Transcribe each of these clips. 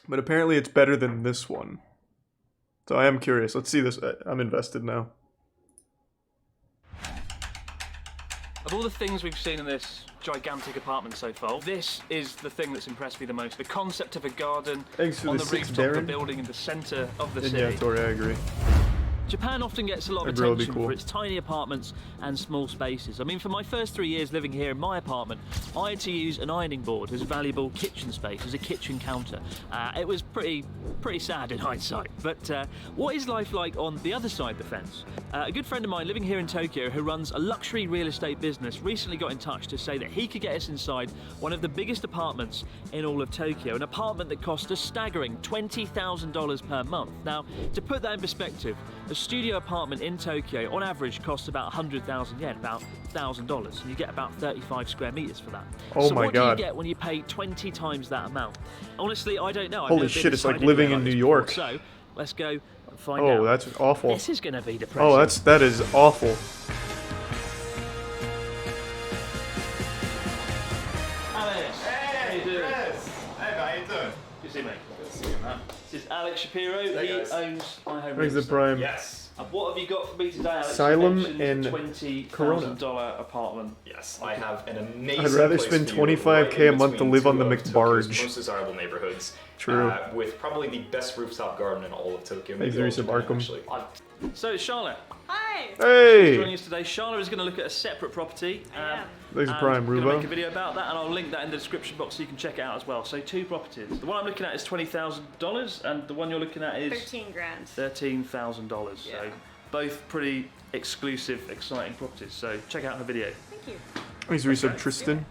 But apparently it's better than this one. So I am curious. Let's see this. I'm invested now. Of all the things we've seen in this gigantic apartment so far, this is the thing that's impressed me the most. The concept of a garden on the rooftop of a building in the centre of the city. Yeah, Tori, I agree. Japan often gets a lot of attention for its tiny apartments and small spaces. I mean, for my first 3 years living here in my apartment, I had to use an ironing board as a valuable kitchen space, as a kitchen counter. It was pretty sad in hindsight. But what is life like on the other side of the fence? A good friend of mine living here in Tokyo who runs a luxury real estate business recently got in touch to say that he could get us inside one of the biggest apartments in all of Tokyo, an apartment that cost a staggering $20,000 per month. Now, to put that in perspective, a studio apartment in Tokyo on average costs about 100,000 yen, about $1,000, and you get about 35 square meters for that. Oh so my what God. do you get when you pay 20 times that amount? Honestly, I don't know. Holy shit, it's like living in New York. So let's go and find out. Oh, that's awful. This is going to be depressing. Oh, that is awful. Alex, how you doing? Chris! Hey, how you doing? Good to see you, mate. Good to see you, man. This is Alex Shapiro. Hey, he guys. owns My Home Thanks Real the Prime. Yes. And what have you got for me today, Alex? Asylum You and mentioned Corona. $20,000 apartment. Yes, I have an amazing I'd rather place spend for you $25K right a month to between live on two the of Tokyo's McBarge. most desirable neighborhoods. True. With probably the best rooftop garden in all of Tokyo. Thanks, maybe all Reese of of Japan, Arkham. actually. So, Charlotte, Hi! Hey! joining us today. Charlotte is going to look at a separate property. Thanks, and Prime, I'm going to make a Rubo. video about that, and I'll link that in the description box so you can check it out as well. So, two properties. The one I'm looking at is $20,000, and the one you're looking at is 13 grand. $13,000. Yeah. So, both pretty exclusive, exciting properties. So, check out her video. Thank you. Thanks, Reese of Tristan.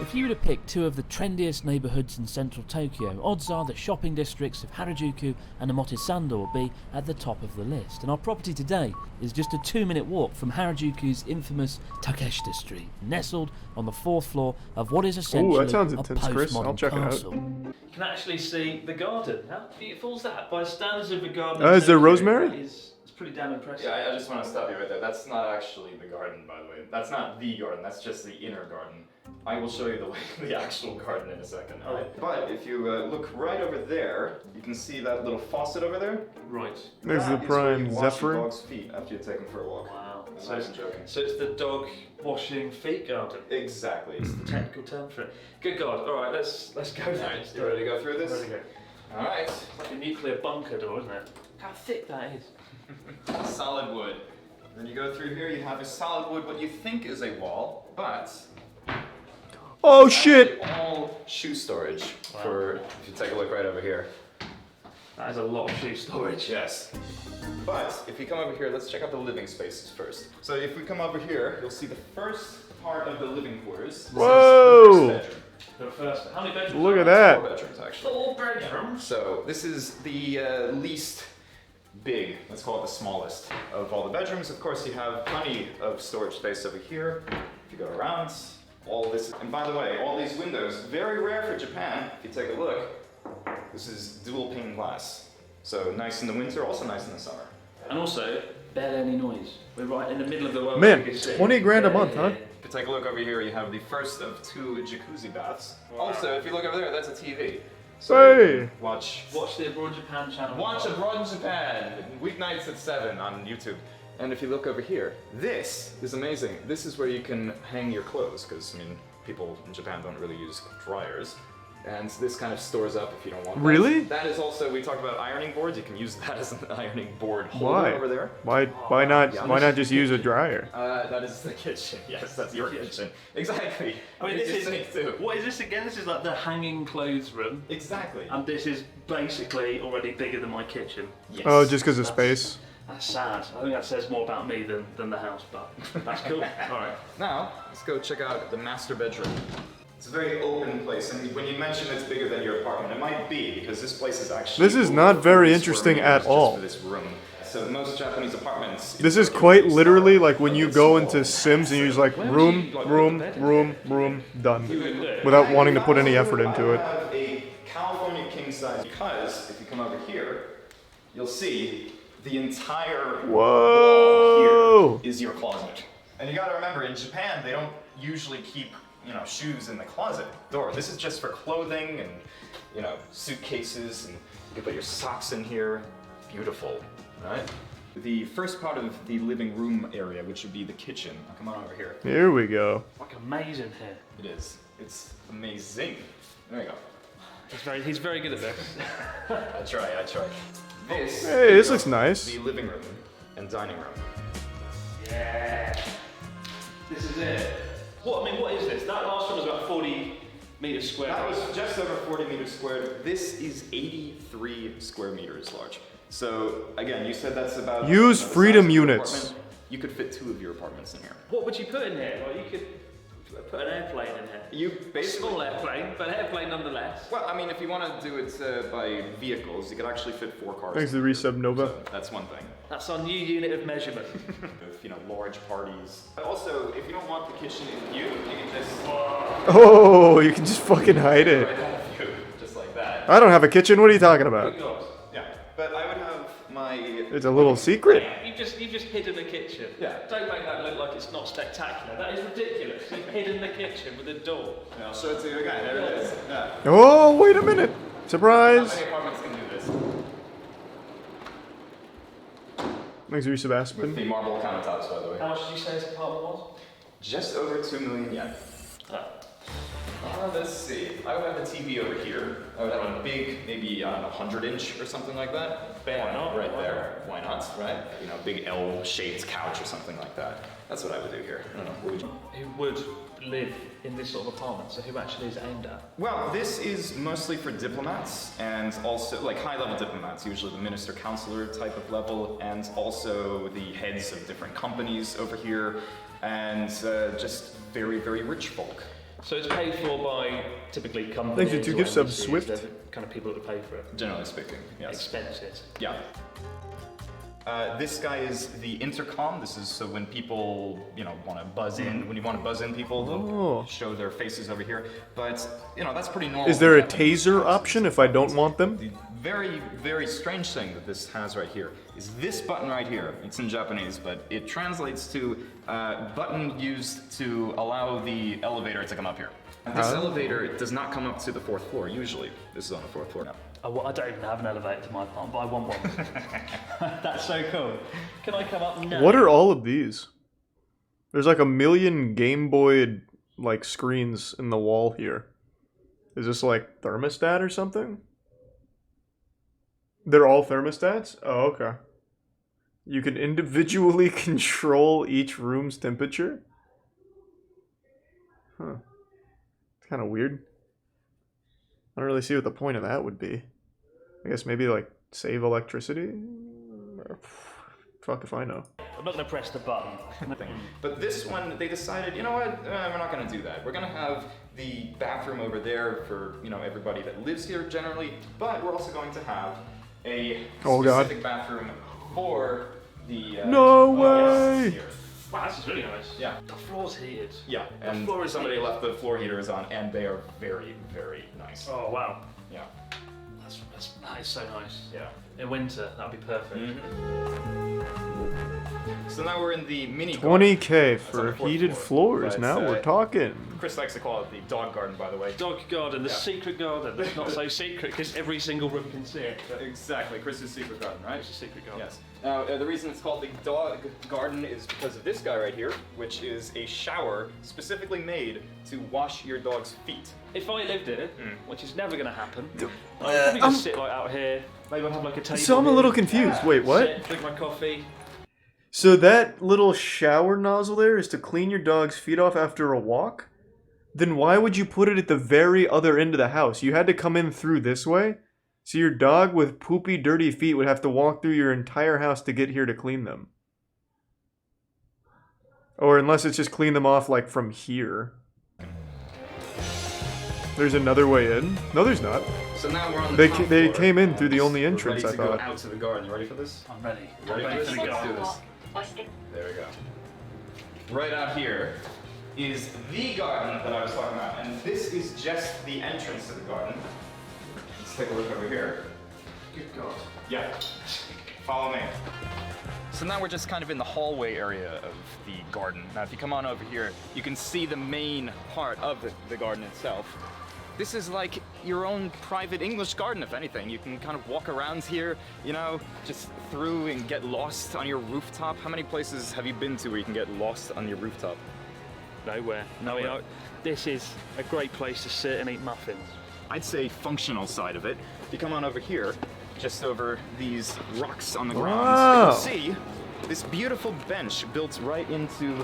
If you were to pick two of the trendiest neighbourhoods in central Tokyo, odds are the shopping districts of Harajuku and Omotesando will be at the top of the list. And our property today is just a 2-minute walk from Harajuku's infamous Takeshita Street, nestled on the 4th floor of what is essentially sounds a intense, Chris. I'll postmodern check it out. castle. You can actually see the garden. How beautiful is that? By standards of the garden. Is there rosemary? It's pretty damn impressive. Yeah, I just want to stop you right there. That's not actually the garden, by the way. That's not the garden, that's just the inner garden. I will show you the actual garden in a second, alright? But if you look right over there, you can see that little faucet over there. Right. There's the That is where you Prime wash Zephyr. your dog's feet after you take them for a walk. Wow. I wasn't joking. So it's the dog washing feet garden. Exactly. It's the technical term for it. Good God. All right, let's go there. Alright, you ready to go through this? Ready to go. Alright. It's like a nuclear bunker door, isn't it? How thick that is. Solid wood. Then you go through here, you have a solid wood, what you think is a wall, but Oh it's shit! actually all shoe storage. For if you take a look right over here. That is a lot of shoe storage. Yes. But if you come over here, let's check out the living spaces first. So if we come over here, you'll see the first part of the living quarters. This Whoa! is the first bedroom. The first. How many bedrooms? Look at are there? that. 4 bedrooms actually. 4 bedrooms. So this is the least big, let's call it the smallest of all the bedrooms. Of course, you have plenty of storage space over here. If you go around, all this, and by the way, all these windows, very rare for Japan. If you take a look, this is dual pane glass. So nice in the winter, also nice in the summer. And also, barely any noise. We're right in the middle of the world. Man, 20 grand a month, huh? If you take a look over here, you have the first of 2 jacuzzi baths. Also, if you look over there, that's a TV. So you Hey! can watch the Abroad Japan channel. Watch Abroad in Japan, weeknights at 7 on YouTube. And if you look over here, this is amazing. This is where you can hang your clothes, because, I mean, people in Japan don't really use dryers. And this kind of stores up if you don't want that. Really? That is also, we talked about ironing boards. You can use that as an ironing board holder Why? over there. Why not just use a dryer? That is the kitchen. Yes, that's your kitchen. Exactly. I mean, It's this your is. sink too. What is this again? This is like the hanging clothes room. Exactly. And this is basically already bigger than my kitchen. Yes. Oh, just because of space? That's sad. I think that says more about me than the house, but that's cool. Alright. Now, let's go check out the master bedroom. It's a very open place, and when you mention it's bigger than your apartment, it might be, because this place is actually... This is not very interesting at all. For this room. So most Japanese apartments... This is quite literally like when you go into Sims and you're just like, room, done. Without wanting to put any effort into it. I have a California king size, because if you come over here, you'll see the entire Whoa! wall here is your closet. And you gotta remember, in Japan, they don't usually keep, shoes in the closet door. This is just for clothing and you know, suitcases, and you can put your socks in here. Beautiful, right? The first part of the living room area, which would be the kitchen. Oh, come on over here. Here we go. Like amazing here. It is. It's amazing. There you go. He's very good at this. I try. This. Hey, this looks nice. The living room and dining room. Yeah. This is it. What is this? That last one was about 40 meters square. That was just over 40 meters squared. This is 83 square meters large. So again, you said that's about. Use the size freedom of your units. apartment. You could fit 2 of your apartments in here. What would you put in here? Well, you could put an airplane in here. You basically. Small airplane, but airplane nonetheless. Well, I mean, if you want to do it by vehicles, you could actually fit 4 cars. Thanks to the resub Nova. So that's one thing. That's our new unit of measurement. With, you know, large parties. Also, if you don't want the kitchen in view, you can just Oh, you can just fucking hide it. right out of view, just like that. I don't have a kitchen. What are you talking about? Yeah, but I would have my. It's a little secret. You've just hidden the kitchen. Yeah. Don't make that look like it's not spectacular. That is ridiculous. You've hidden the kitchen with a door. Yeah, I'll show it to you again. There it is. Yeah. Oh, wait a minute. Not Surprise. many apartments can do this. Thanks, resub With Aspen. the marble countertops, by the way. How much did you say this apartment was? Just over 2 million yen. Let's see. I would have the TV over here. I would have a big, maybe, I don't know, 100-inch or something like that. Bam, Why not? right there. Why not, right? You know, big L-shaped couch or something like that. That's what I would do here. I don't know. What would you? Who would live in this sort of apartment? So who actually is it aimed at? Well, this is mostly for diplomats and also, like, high-level diplomats, usually the minister counselor type of level, and also the heads of different companies over here, and just very, very rich folk. So it's paid for by typically companies. Thank you to or gift subs, embassies, Swift. they're the kind of people that pay for it. Generally speaking, yes. Expenses. Yeah. This guy is the intercom. This is so when people, you know, want to buzz in. When you want to buzz in people, they'll show their faces over here. But, you know, that's pretty normal. Is there a taser option if I don't want them? The very, very strange thing that this has right here is this button right here. It's in Japanese, but it translates to button used to allow the elevator to come up here. And this elevator does not come up to the 4th floor, usually. This is on the 4th floor now. I don't even have an elevator to my apartment, but I want one. That's so cool. Can I come up now? What are all of these? There's like a million Game Boy like screens in the wall here. Is this like thermostat or something? They're all thermostats? Oh, okay. You can individually control each room's temperature? Huh. It's kind of weird. I don't really see what the point of that would be. I guess maybe like save electricity? Fuck if I know. I'm not going to press the button. But this one, they decided, you know what, we're not going to do that. We're going to have the bathroom over there for, you know, everybody that lives here generally, but we're also going to have a specific bathroom for the... No way! Here. Wow, this is really nice. Yeah. The floor's heated. Yeah, and floor is somebody heated. left the floor heaters on, and they are very, very nice. Oh, wow. Yeah. That is so nice. Yeah. In winter, that'd be perfect. So now we're in the mini 20K That's on the for 4th heated floor. floors. But, Now we're talking. Chris likes to call it the dog garden, by the way. Dog garden, the Yeah. secret garden. It's not so secret because every single room can see it. But Exactly, Chris's secret garden, right? it's a secret garden. Yes. Now, the reason it's called the dog garden is because of this guy right here, which is a shower specifically made to wash your dog's feet. If I lived here, which is never going to happen, I'd probably just sit like out here. Maybe I'd have like a table. So I'm a here, little confused. Wait, what? sit, drink my coffee. So that little shower nozzle there is to clean your dog's feet off after a walk? Then why would you put it at the very other end of the house? You had to come in through this way? So your dog with poopy, dirty feet would have to walk through your entire house to get here to clean them. Or unless it's just clean them off like from here. There's another way in? No, there's not. So now we're on the top They floor. came in through the only We're entrance, I ready to go thought. out to the garden. You ready for this? I'm ready. Ready for this? to Let's go. do this. There we go. Right out here is the garden that I was talking about, and this is just the entrance to the garden. Let's take a look over here. Good God. Yeah. Follow me. So now we're just kind of in the hallway area of the garden. Now if you come on over here, you can see the main part of the garden itself. This is like your own private English garden, if anything. You can kind of walk around here, you know, just through and get lost on your rooftop. How many places have you been to where you can get lost on your rooftop? Nowhere. No, you know, this is a great place to sit and eat muffins. I'd say functional side of it. If you come on over here, just over these rocks on the ground, you'll see this beautiful bench built right into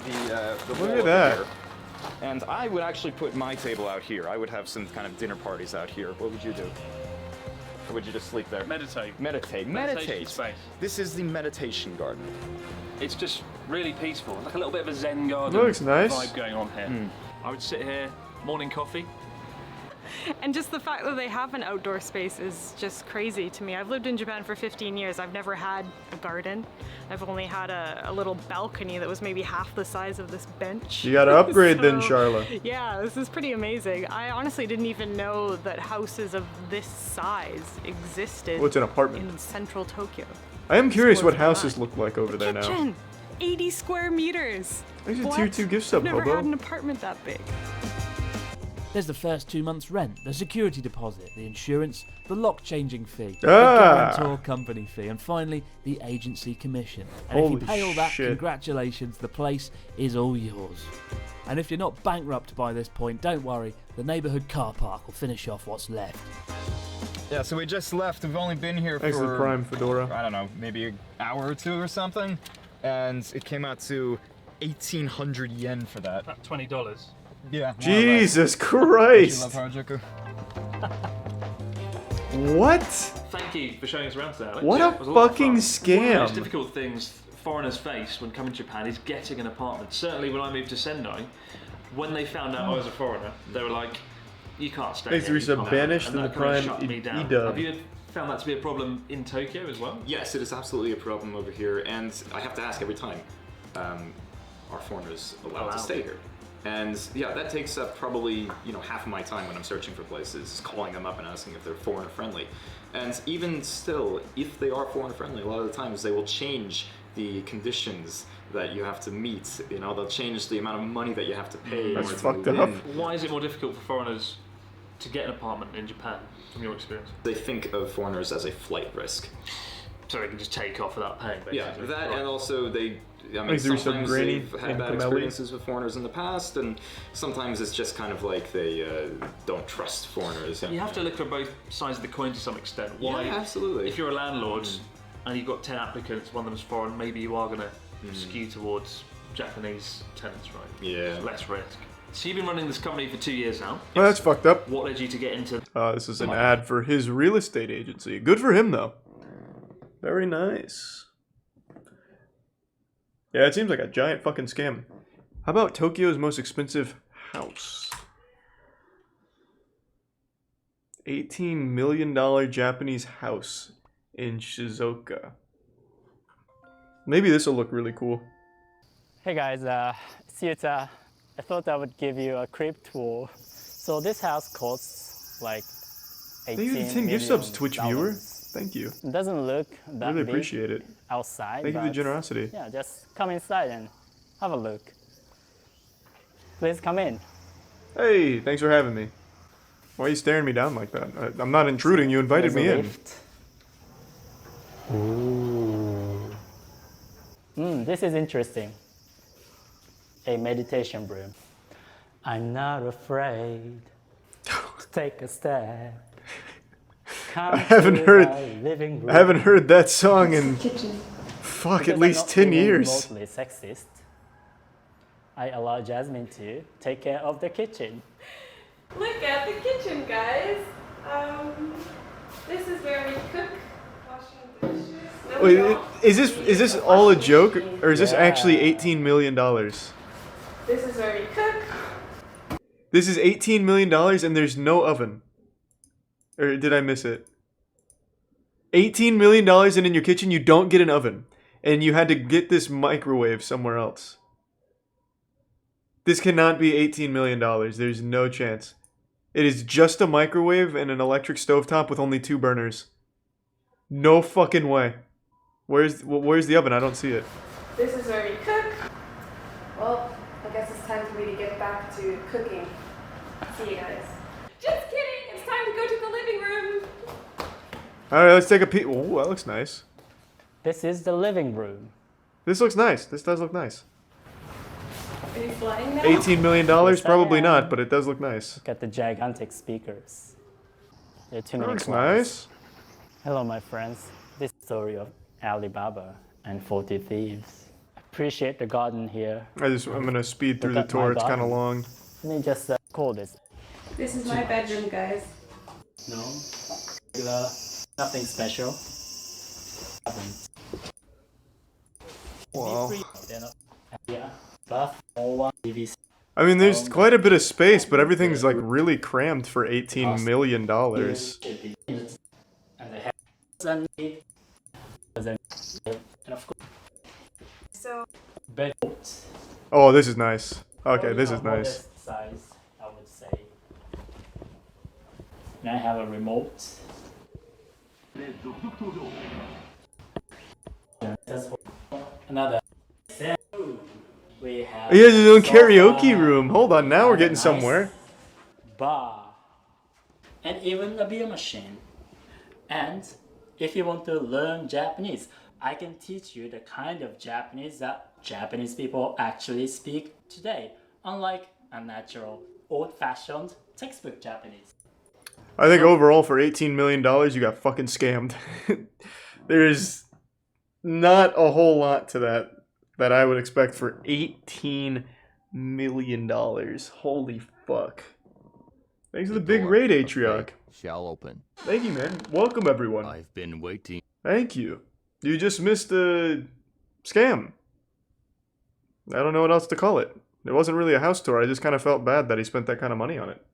the wall Look at over that. here. And I would actually put my table out here. I would have some kind of dinner parties out here. What would you do? Or would you just sleep there? Meditate. Meditate. Meditation Meditate. space. This is the meditation garden. It's just really peaceful, like a little bit of a Zen garden Looks nice. vibe going on here. I would sit here, morning coffee. And just the fact that they have an outdoor space is just crazy to me. I've lived in Japan for 15 years. I've never had a garden. I've only had a little balcony that was maybe half the size of this bench. You gotta upgrade then, So, Charla. Yeah, this is pretty amazing. I honestly didn't even know that houses of this size existed What's an apartment? in central Tokyo. I am curious what Sports houses bar. look like over there now. Kitchen! 80 square meters! There's a What? tier 2 gift I've sub, never hobo. had an apartment that big. There's the first 2 months' rent, the security deposit, the insurance, the lock changing fee, the Ah. guarantor company fee, and finally the agency commission. And if Holy you pay all that, shit. congratulations, the place is all yours. And if you're not bankrupt by this point, don't worry, the neighbourhood car park will finish off what's left. Yeah, so we just left. We've only been here Thanks to the Prime Fedora. I don't know, maybe an hour or two or something. And it came out to 1,800 yen for that. About $20. Yeah. Jesus You Christ! love Harajuku? What? Thank you for showing us around today, Alex. What Yeah, a it was lot of fucking fun. One of the most scam. difficult things foreigners face when coming to Japan is getting an apartment. Certainly when I moved to Sendai, when they found out I was a foreigner, they were like, you can't stay Thanks, here, you Teresa. can't." Banished And in the that kind of Prime shut me down. E-dub. Have you found that to be a problem in Tokyo as well? Yes, it is absolutely a problem over here, and I have to ask every time, are foreigners allowed to stay here? And yeah, that takes up probably, you know, half of my time when I'm searching for places, calling them up and asking if they're foreigner friendly. And even still, if they are foreigner friendly, a lot of the times they will change the conditions that you have to meet. You know, they'll change the amount of money that you have to pay. That's in order to fucked move up. in. Why is it more difficult for foreigners to get an apartment in Japan, from your experience? They think of foreigners as a flight risk. So they can just take off without paying, basically. Yeah, that, Right. and also I mean, Thanks, Teresa. sometimes Granny they've had and bad Kameli. experiences with foreigners in the past, and sometimes it's just kind of like they don't trust foreigners. You have to look for both sides of the coin to some extent. Why? Yeah, absolutely. If you're a landlord and you've got 10 applicants, one of them's foreign, maybe you are going to skew towards Japanese tenants, right? Yeah. There's less risk. So you've been running this company for 2 years now. Well, that's fucked up. What led you to get into? This is an ad for his real estate agency. Good for him, though. Very nice. Yeah, it seems like a giant fucking scam. How about Tokyo's most expensive house? $18 million Japanese house in Shizuoka. Maybe this will look really cool. Hey guys, it's Yuta. I thought I would give you a crib tour. So this house costs like Thank you for the 10 gift subs, Twitch viewer. Thank you. It doesn't look that Really big appreciate it. outside. Thank you for the but generosity. Yeah, just come inside and have a look. Please come in. Hey, thanks for having me. Why are you staring me down like that? I'm not intruding. You invited There's me a in. lift. Ooh. This is interesting. A meditation room. I'm not afraid to take a step. Come I haven't to heard- the living room. I haven't heard that song in fuck Because at least I'm not 10 feeling years. remotely sexist. I allow Jasmine to take care of the kitchen. Look at the kitchen, guys. This is where we cook, washing dishes. No, we Wait, don't. is this all a joke, or is this Yeah. actually $18 million? This is where we cook. This is $18 million and there's no oven. Or did I miss it? $18 million and in your kitchen you don't get an oven. And you had to get this microwave somewhere else. This cannot be $18 million. There's no chance. It is just a microwave and an electric stovetop with only 2 burners. No fucking way. Where's the oven? I don't see it. This is where we cook. Well, I guess it's time for me to get back to cooking. See you guys. Alright, let's take a peek. Oh, that looks nice. This is the living room. This looks nice. This does look nice. Are you flying now? $18 million? Yes, I Probably am. not, but it does look nice. Look at the gigantic speakers. There are too That many looks clouds. nice. Hello, my friends. This story of Alibaba and 40 Thieves. Appreciate the garden here. I'm gonna speed through the Look at my tour. It's kind of garden. long. Let me just call this. This is my bedroom, guys. No, regular, nothing special. Wow. Yeah, bath, one TV. I mean, there's quite a bit of space, but everything's like really crammed for $18 million. And they have and of course, So, bed. Oh, this is nice. Okay, this is nice. Modest size, I would say. And I have a remote. Another. We have. He has his own karaoke sofa, room. Hold on, now we're getting nice somewhere. Bar. And even a beer machine. And if you want to learn Japanese, I can teach you the kind of Japanese that Japanese people actually speak today, unlike a natural, old-fashioned textbook Japanese. I think overall for $18 million, you got fucking scammed. There's not a whole lot to that I would expect for $18 million. Holy fuck. Thanks for the big raid, Atriarch. Shall open. Thank you, man. Welcome, everyone. I've been waiting. Thank you. You just missed a scam. I don't know what else to call it. It wasn't really a house tour. I just kind of felt bad that he spent that kind of money on it.